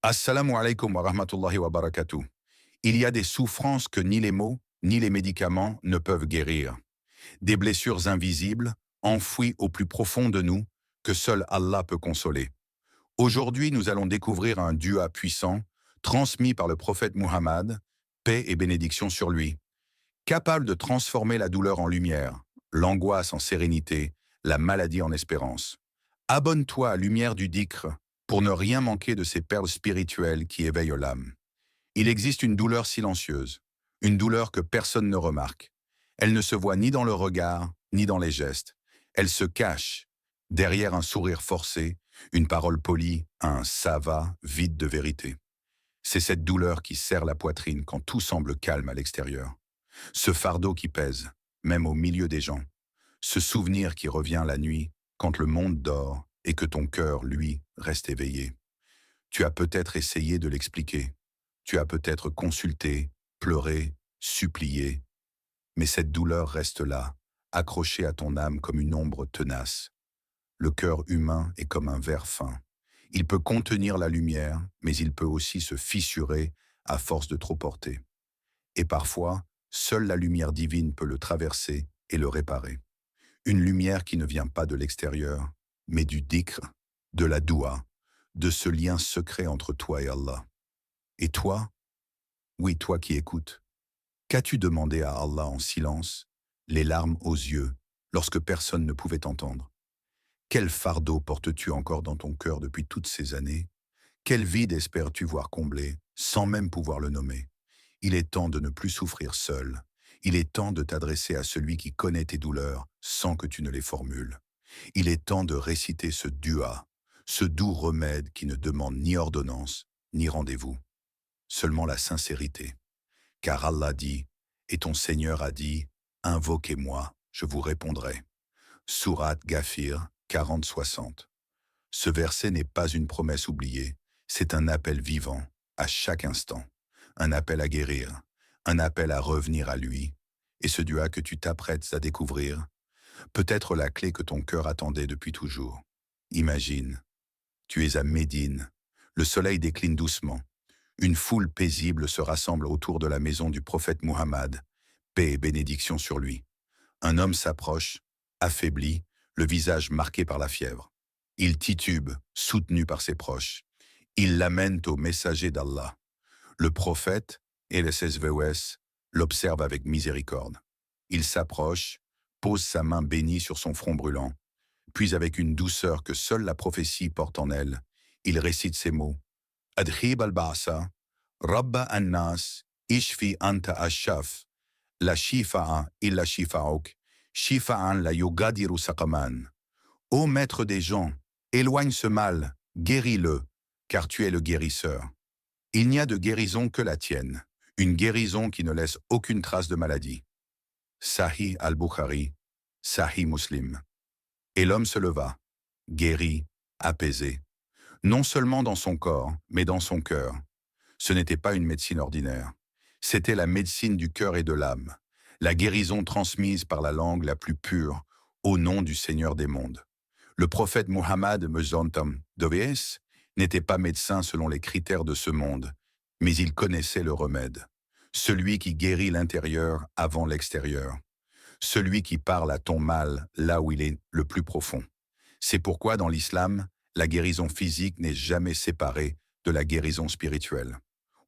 Assalamu alaikum wa rahmatullahi wa barakatuh. Il y a des souffrances que ni les mots, ni les médicaments ne peuvent guérir. Des blessures invisibles, enfouies au plus profond de nous, que seul Allah peut consoler. Aujourd'hui, nous allons découvrir un dua puissant, transmis par le prophète Muhammad, paix et bénédiction sur lui, capable de transformer la douleur en lumière, l'angoisse en sérénité, la maladie en espérance. Abonne-toi à Lumière du Dhikr pour ne rien manquer de ces perles spirituelles qui éveillent l'âme. Il existe une douleur silencieuse, une douleur que personne ne remarque. Elle ne se voit ni dans le regard, ni dans les gestes. Elle se cache derrière un sourire forcé, une parole polie, un «ça va» vide de vérité. C'est cette douleur qui serre la poitrine quand tout semble calme à l'extérieur. Ce fardeau qui pèse, même au milieu des gens. Ce souvenir qui revient la nuit, quand le monde dort et que ton cœur, lui, reste éveillé. Tu as peut-être essayé de l'expliquer. Tu as peut-être consulté, pleuré, supplié. Mais cette douleur reste là, accrochée à ton âme comme une ombre tenace. Le cœur humain est comme un verre fin. Il peut contenir la lumière, mais il peut aussi se fissurer à force de trop porter. Et parfois, seule la lumière divine peut le traverser et le réparer. Une lumière qui ne vient pas de l'extérieur, mais du dhikr, de la doua, de ce lien secret entre toi et Allah. Et toi, oui, toi qui écoutes, qu'as-tu demandé à Allah en silence, les larmes aux yeux, lorsque personne ne pouvait t'entendre? Quel fardeau portes-tu encore dans ton cœur depuis toutes ces années? Quel vide espères-tu voir combler, sans même pouvoir le nommer? Il est temps de ne plus souffrir seul. Il est temps de t'adresser à celui qui connaît tes douleurs sans que tu ne les formules. Il est temps de réciter ce dua, ce doux remède qui ne demande ni ordonnance, ni rendez-vous, seulement la sincérité. Car Allah dit, et ton Seigneur a dit, invoquez-moi, je vous répondrai. Sourate Ghafir 40-60. Ce verset n'est pas une promesse oubliée, c'est un appel vivant, à chaque instant. Un appel à guérir, un appel à revenir à lui. Et ce dua que tu t'apprêtes à découvrir, peut être la clé que ton cœur attendait depuis toujours. Imagine, tu es à Médine, le soleil décline doucement. Une foule paisible se rassemble autour de la maison du prophète Muhammad, paix et bénédiction sur lui. Un homme s'approche, affaibli, le visage marqué par la fièvre. Il titube, soutenu par ses proches. Il l'amène au messager d'Allah. Le prophète, et les SVOS, l'observe avec miséricorde. Il s'approche, pose sa main bénie sur son front brûlant, puis avec une douceur que seule la prophétie porte en elle, il récite ces mots. Adhib al-Ba'sa, Rabba an-Nas, Ishfi anta ashaf, la shifa'a illa shifa'uk, shifa'an la yugadiru saqaman. Ô maître des gens, éloigne ce mal, guéris-le, car tu es le guérisseur. Il n'y a de guérison que la tienne, une guérison qui ne laisse aucune trace de maladie. Sahih al-Bukhari, Sahih Muslim. Et l'homme se leva, guéri, apaisé, non seulement dans son corps, mais dans son cœur. Ce n'était pas une médecine ordinaire. C'était la médecine du cœur et de l'âme, la guérison transmise par la langue la plus pure, au nom du Seigneur des mondes. Le prophète Muhammad Mezontam Doves n'était pas médecin selon les critères de ce monde, mais il connaissait le remède, celui qui guérit l'intérieur avant l'extérieur, celui qui parle à ton mal là où il est le plus profond. C'est pourquoi dans l'islam, la guérison physique n'est jamais séparée de la guérison spirituelle.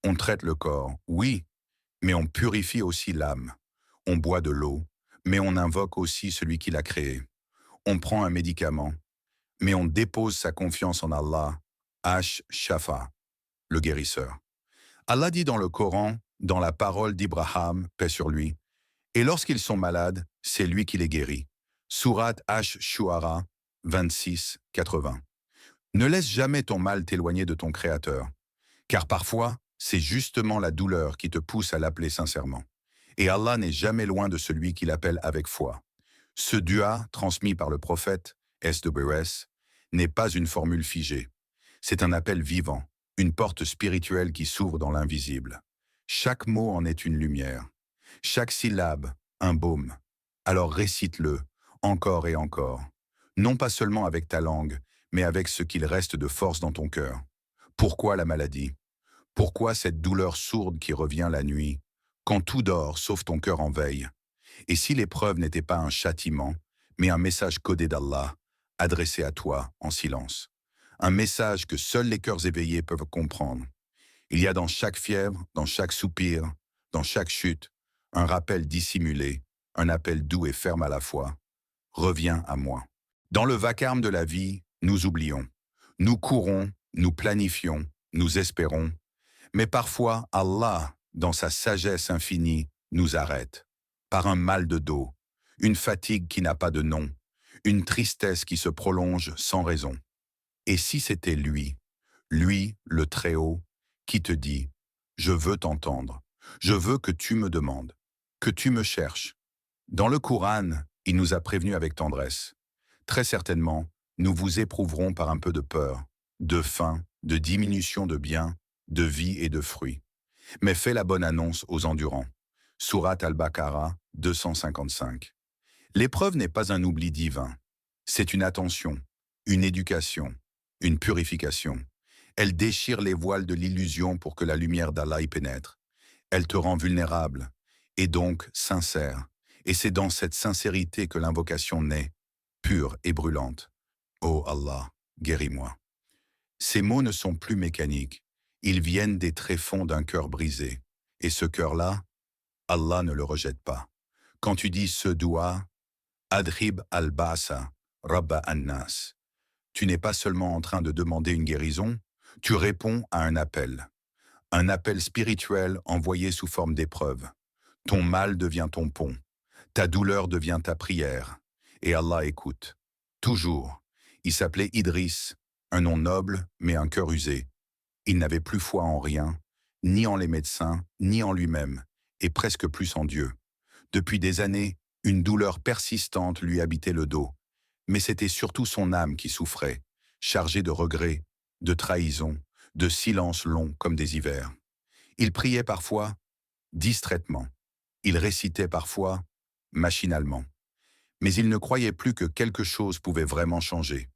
On traite le corps, oui, mais on purifie aussi l'âme. On boit de l'eau, mais on invoque aussi celui qui l'a créé. On prend un médicament, mais on dépose sa confiance en Allah, Ash-Shafa, le guérisseur. Allah dit dans le Coran, dans la parole d'Ibrahim, paix sur lui, et lorsqu'ils sont malades, c'est lui qui les guérit. Sourate Ash-Shu'ara 26-80. Ne laisse jamais ton mal t'éloigner de ton Créateur, car parfois, c'est justement la douleur qui te pousse à l'appeler sincèrement. Et Allah n'est jamais loin de celui qui l'appelle avec foi. Ce dua, transmis par le prophète, SWS, n'est pas une formule figée. C'est un appel vivant, une porte spirituelle qui s'ouvre dans l'invisible. Chaque mot en est une lumière. Chaque syllabe, un baume. Alors récite-le, encore et encore. Non pas seulement avec ta langue, mais avec ce qu'il reste de force dans ton cœur. Pourquoi la maladie? Pourquoi cette douleur sourde qui revient la nuit, quand tout dort sauf ton cœur en veille? Et si l'épreuve n'était pas un châtiment, mais un message codé d'Allah, adressé à toi en silence? Un message que seuls les cœurs éveillés peuvent comprendre. Il y a dans chaque fièvre, dans chaque soupir, dans chaque chute, un rappel dissimulé, un appel doux et ferme à la fois. Reviens à moi. Dans le vacarme de la vie, nous oublions. Nous courons, nous planifions, nous espérons. Mais parfois, Allah, dans sa sagesse infinie, nous arrête. Par un mal de dos, une fatigue qui n'a pas de nom, une tristesse qui se prolonge sans raison. Et si c'était lui, le Très-Haut, qui te dit, je veux t'entendre, je veux que tu me demandes, que tu me cherches. Dans le Coran, il nous a prévenus avec tendresse. Très certainement, nous vous éprouverons par un peu de peur, de faim, de diminution de biens, de vie et de fruits. Mais fais la bonne annonce aux endurants. Sourate Al-Baqarah 255. L'épreuve n'est pas un oubli divin. C'est une attention, une éducation, une purification. Elle déchire les voiles de l'illusion pour que la lumière d'Allah y pénètre. Elle te rend vulnérable, et donc sincère. Et c'est dans cette sincérité que l'invocation naît, pure et brûlante. Ô Allah, guéris-moi. Ces mots ne sont plus mécaniques. Ils viennent des tréfonds d'un cœur brisé. Et ce cœur-là, Allah ne le rejette pas. Quand tu dis ce doua, Adrib al-Basa, Rabba an-Nas, tu n'es pas seulement en train de demander une guérison, tu réponds à un appel spirituel envoyé sous forme d'épreuve. Ton mal devient ton pont, ta douleur devient ta prière, et Allah écoute. Toujours. Il s'appelait Idriss, un nom noble, mais un cœur usé. Il n'avait plus foi en rien, ni en les médecins, ni en lui-même, et presque plus en Dieu. Depuis des années, une douleur persistante lui habitait le dos, mais c'était surtout son âme qui souffrait, chargée de regrets, de trahisons, de silences longs comme des hivers. Il priait parfois distraitement, il récitait parfois machinalement, mais il ne croyait plus que quelque chose pouvait vraiment changer.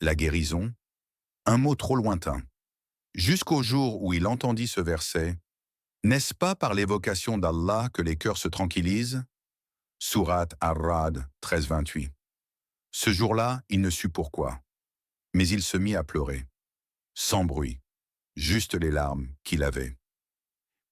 La guérison, un mot trop lointain. Jusqu'au jour où il entendit ce verset, « N'est-ce pas par l'évocation d'Allah que les cœurs se tranquillisent ?» Sourate Ar-Ra'd 13-28. Ce jour-là, il ne sut pourquoi, mais il se mit à pleurer, sans bruit, juste les larmes qu'il avait.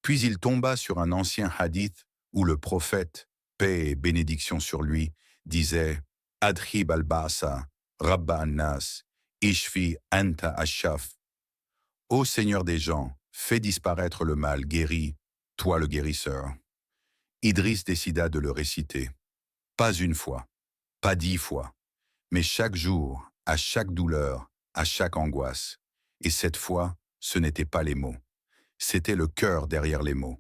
Puis il tomba sur un ancien hadith où le prophète, paix et bénédiction sur lui, disait « Adhib al-Ba'sa, Rabba an-Nas, Ishfi anta ashaf » Ô Seigneur des gens, fais disparaître le mal, guéris, toi le guérisseur. Idriss décida de le réciter. Pas une fois, pas 10 fois, mais chaque jour, à chaque douleur, à chaque angoisse. Et cette fois, ce n'étaient pas les mots. C'était le cœur derrière les mots.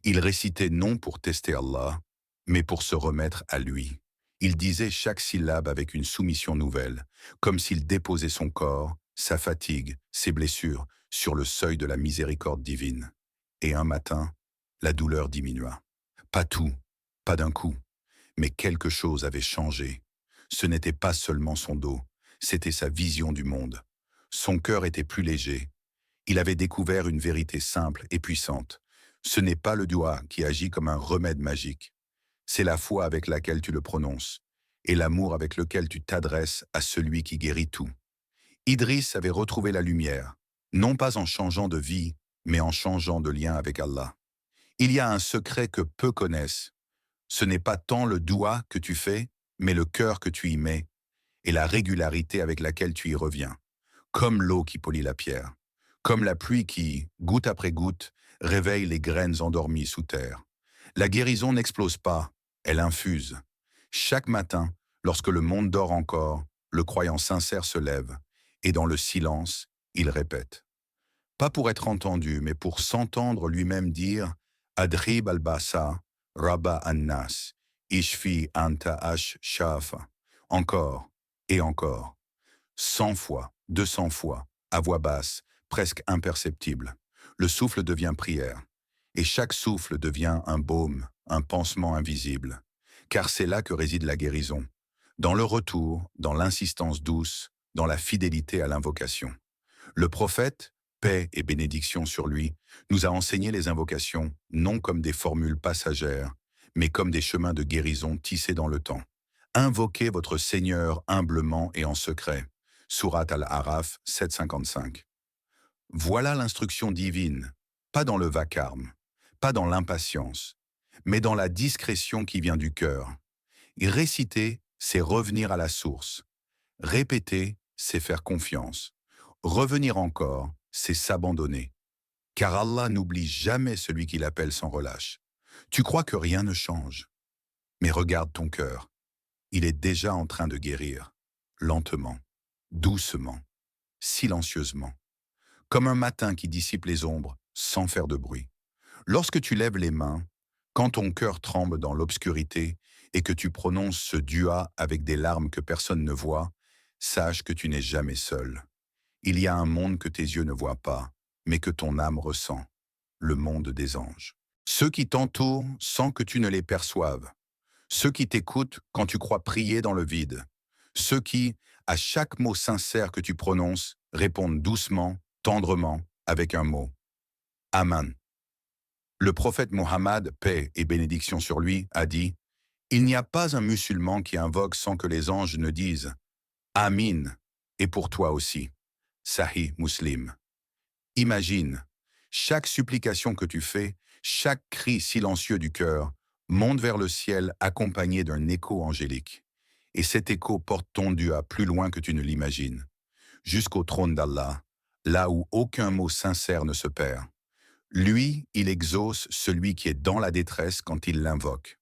Il récitait non pour tester Allah, mais pour se remettre à lui. Il disait chaque syllabe avec une soumission nouvelle, comme s'il déposait son corps, sa fatigue, ses blessures, sur le seuil de la miséricorde divine. Et un matin, la douleur diminua. Pas tout, pas d'un coup, mais quelque chose avait changé. Ce n'était pas seulement son dos, c'était sa vision du monde. Son cœur était plus léger. Il avait découvert une vérité simple et puissante. Ce n'est pas le doigt qui agit comme un remède magique. C'est la foi avec laquelle tu le prononces, et l'amour avec lequel tu t'adresses à celui qui guérit tout. Idriss avait retrouvé la lumière, non pas en changeant de vie, mais en changeant de lien avec Allah. Il y a un secret que peu connaissent. Ce n'est pas tant le doigt que tu fais, mais le cœur que tu y mets, et la régularité avec laquelle tu y reviens, comme l'eau qui polit la pierre, comme la pluie qui, goutte après goutte, réveille les graines endormies sous terre. La guérison n'explose pas, elle infuse. Chaque matin, lorsque le monde dort encore, le croyant sincère se lève, et dans le silence, il répète. Pas pour être entendu, mais pour s'entendre lui-même dire « Adrib al-Basa, Rabba an-Nas, Ishfi anta shafa » encore et encore, 100 fois, 200 fois, à voix basse, presque imperceptible. Le souffle devient prière, et chaque souffle devient un baume, un pansement invisible. Car c'est là que réside la guérison, dans le retour, dans l'insistance douce, dans la fidélité à l'invocation. Le prophète, paix et bénédiction sur lui, nous a enseigné les invocations, non comme des formules passagères, mais comme des chemins de guérison tissés dans le temps. Invoquez votre Seigneur humblement et en secret. Sourate Al-Araf 755. Voilà l'instruction divine, pas dans le vacarme, pas dans l'impatience, mais dans la discrétion qui vient du cœur. Et réciter, c'est revenir à la source. Répéter, c'est faire confiance. Revenir encore, c'est s'abandonner. Car Allah n'oublie jamais celui qui l'appelle sans relâche. Tu crois que rien ne change. Mais regarde ton cœur. Il est déjà en train de guérir. Lentement, doucement, silencieusement. Comme un matin qui dissipe les ombres, sans faire de bruit. Lorsque tu lèves les mains, quand ton cœur tremble dans l'obscurité et que tu prononces ce dua avec des larmes que personne ne voit, sache que tu n'es jamais seul. Il y a un monde que tes yeux ne voient pas, mais que ton âme ressent, le monde des anges. Ceux qui t'entourent sans que tu ne les perçoives. Ceux qui t'écoutent quand tu crois prier dans le vide. Ceux qui, à chaque mot sincère que tu prononces, répondent doucement, tendrement, avec un mot. Amen. Le prophète Mohammed, paix et bénédiction sur lui, a dit « Il n'y a pas un musulman qui invoque sans que les anges ne disent « Amin » et pour toi aussi. Sahih Muslim. Imagine, chaque supplication que tu fais, chaque cri silencieux du cœur, monte vers le ciel accompagné d'un écho angélique. Et cet écho porte ton dua plus loin que tu ne l'imagines, jusqu'au trône d'Allah, là où aucun mot sincère ne se perd. Lui, il exauce celui qui est dans la détresse quand il l'invoque.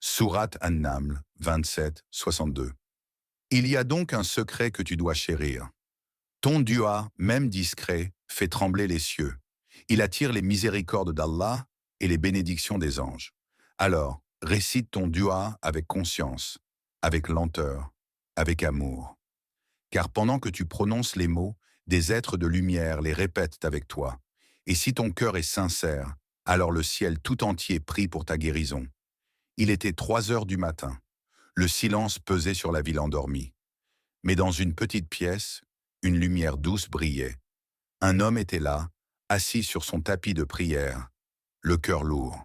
Sourate An-Naml 27, 62. Il y a donc un secret que tu dois chérir. Ton dua, même discret, fait trembler les cieux. Il attire les miséricordes d'Allah et les bénédictions des anges. Alors, récite ton dua avec conscience, avec lenteur, avec amour. Car pendant que tu prononces les mots, des êtres de lumière les répètent avec toi. Et si ton cœur est sincère, alors le ciel tout entier prie pour ta guérison. Il était 3 heures du matin. Le silence pesait sur la ville endormie. Mais dans une petite pièce, une lumière douce brillait. Un homme était là, assis sur son tapis de prière, le cœur lourd.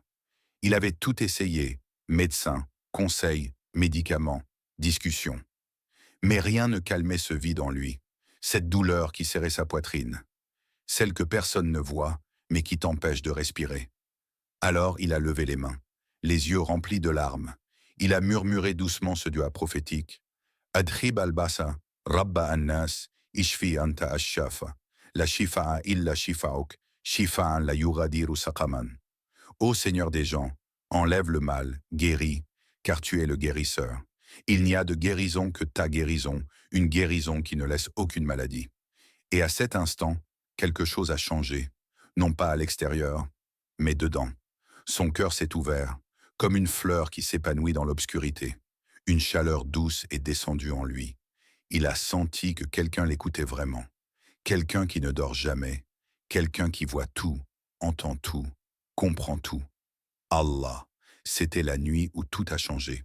Il avait tout essayé, médecins, conseils, médicaments, discussions. Mais rien ne calmait ce vide en lui, cette douleur qui serrait sa poitrine, celle que personne ne voit, mais qui t'empêche de respirer. Alors il a levé les mains, les yeux remplis de larmes. Il a murmuré doucement ce dua prophétique. Adhib al-basa, rabba an-nas, ishfi anta ash-shafa, la shifa'a illa shifa'uk, shifa'an la yuradiru saqaman. Ô Seigneur des gens, enlève le mal, guéris, car tu es le guérisseur. Il n'y a de guérison que ta guérison, une guérison qui ne laisse aucune maladie. Et à cet instant, quelque chose a changé, non pas à l'extérieur, mais dedans. Son cœur s'est ouvert, comme une fleur qui s'épanouit dans l'obscurité. Une chaleur douce est descendue en lui. Il a senti que quelqu'un l'écoutait vraiment. Quelqu'un qui ne dort jamais. Quelqu'un qui voit tout, entend tout, comprend tout. Allah, c'était la nuit où tout a changé.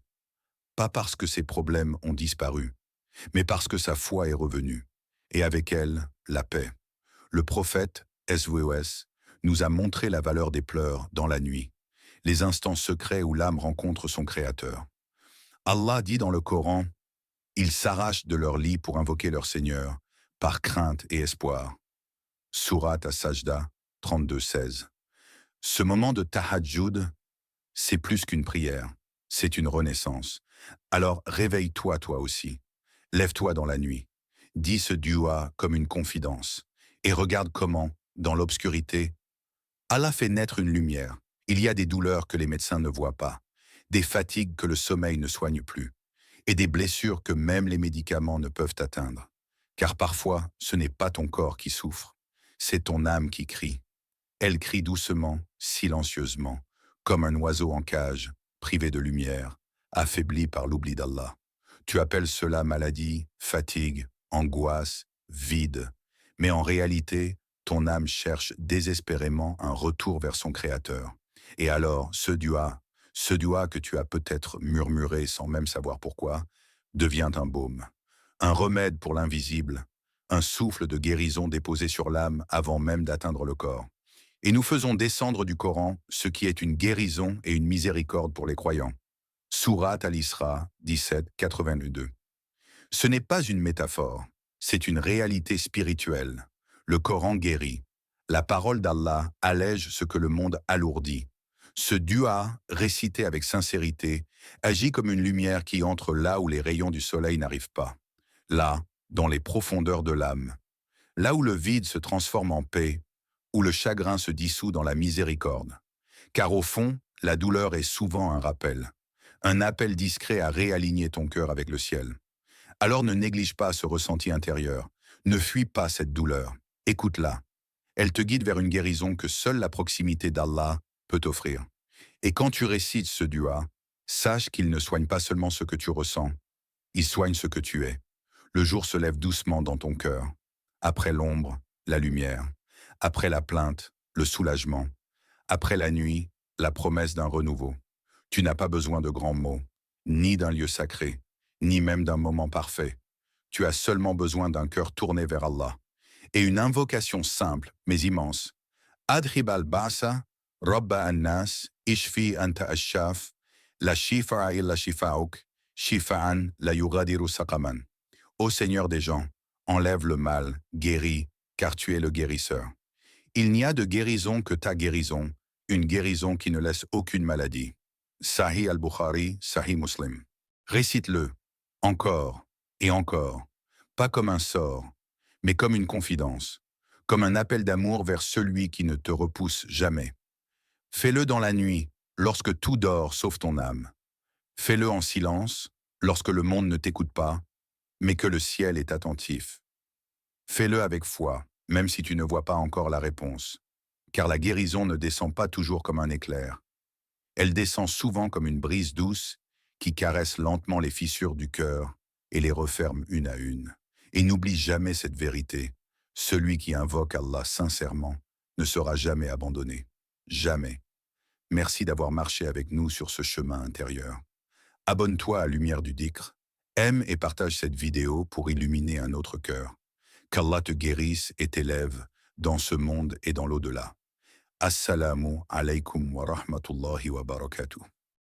Pas parce que ses problèmes ont disparu, mais parce que sa foi est revenue. Et avec elle, la paix. Le prophète, SVOS, nous a montré la valeur des pleurs dans la nuit, les instants secrets où l'âme rencontre son Créateur. Allah dit dans le Coran, « Ils s'arrachent de leur lit pour invoquer leur Seigneur, par crainte et espoir. » Sourate As-Sajda 32-16. Ce moment de tahajjud, c'est plus qu'une prière, c'est une renaissance. Alors réveille-toi toi aussi, lève-toi dans la nuit, dis ce dua comme une confidence, et regarde comment, dans l'obscurité, Allah fait naître une lumière. Il y a des douleurs que les médecins ne voient pas, des fatigues que le sommeil ne soigne plus, et des blessures que même les médicaments ne peuvent atteindre. Car parfois, ce n'est pas ton corps qui souffre, c'est ton âme qui crie. Elle crie doucement, silencieusement, comme un oiseau en cage, privé de lumière, affaibli par l'oubli d'Allah. Tu appelles cela maladie, fatigue, angoisse, vide. Mais en réalité, ton âme cherche désespérément un retour vers son Créateur. Et alors, ce dua que tu as peut-être murmuré sans même savoir pourquoi, devient un baume, un remède pour l'invisible, un souffle de guérison déposé sur l'âme avant même d'atteindre le corps. Et nous faisons descendre du Coran ce qui est une guérison et une miséricorde pour les croyants. Sourate Al-Isra 17, 82. Ce n'est pas une métaphore, c'est une réalité spirituelle. Le Coran guérit. La parole d'Allah allège ce que le monde alourdit. Ce dua, récité avec sincérité, agit comme une lumière qui entre là où les rayons du soleil n'arrivent pas. Là, dans les profondeurs de l'âme. Là où le vide se transforme en paix, où le chagrin se dissout dans la miséricorde. Car au fond, la douleur est souvent un rappel. Un appel discret à réaligner ton cœur avec le ciel. Alors ne néglige pas ce ressenti intérieur. Ne fuis pas cette douleur. Écoute-la. Elle te guide vers une guérison que seule la proximité d'Allah peut t'offrir. Et quand tu récites ce dua, sache qu'il ne soigne pas seulement ce que tu ressens, il soigne ce que tu es. Le jour se lève doucement dans ton cœur. Après l'ombre, la lumière. Après la plainte, le soulagement. Après la nuit, la promesse d'un renouveau. Tu n'as pas besoin de grands mots, ni d'un lieu sacré, ni même d'un moment parfait. Tu as seulement besoin d'un cœur tourné vers Allah. Et une invocation simple, mais immense. Adhib al-Ba'sa, Rabba an-Nas, Ishfi anta ash-Shaf, la shifa'a illa shifa'uk, shifa'an la yughadiru saqaman. Ô Seigneur des gens, enlève le mal, guéris, car tu es le guérisseur. Il n'y a de guérison que ta guérison, une guérison qui ne laisse aucune maladie. Sahih al-Bukhari, Sahih Muslim. Récite-le, encore et encore, pas comme un sort, mais comme une confidence, comme un appel d'amour vers celui qui ne te repousse jamais. Fais-le dans la nuit, lorsque tout dort sauf ton âme. Fais-le en silence, lorsque le monde ne t'écoute pas, mais que le ciel est attentif. Fais-le avec foi, même si tu ne vois pas encore la réponse, car la guérison ne descend pas toujours comme un éclair. Elle descend souvent comme une brise douce qui caresse lentement les fissures du cœur et les referme une à une. Et n'oublie jamais cette vérité. Celui qui invoque Allah sincèrement ne sera jamais abandonné. Jamais. Merci d'avoir marché avec nous sur ce chemin intérieur. Abonne-toi à Lumière du Dhikr. Aime et partage cette vidéo pour illuminer un autre cœur. Qu'Allah te guérisse et t'élève dans ce monde et dans l'au-delà. Assalamu alaikum wa rahmatullahi wa barakatuh.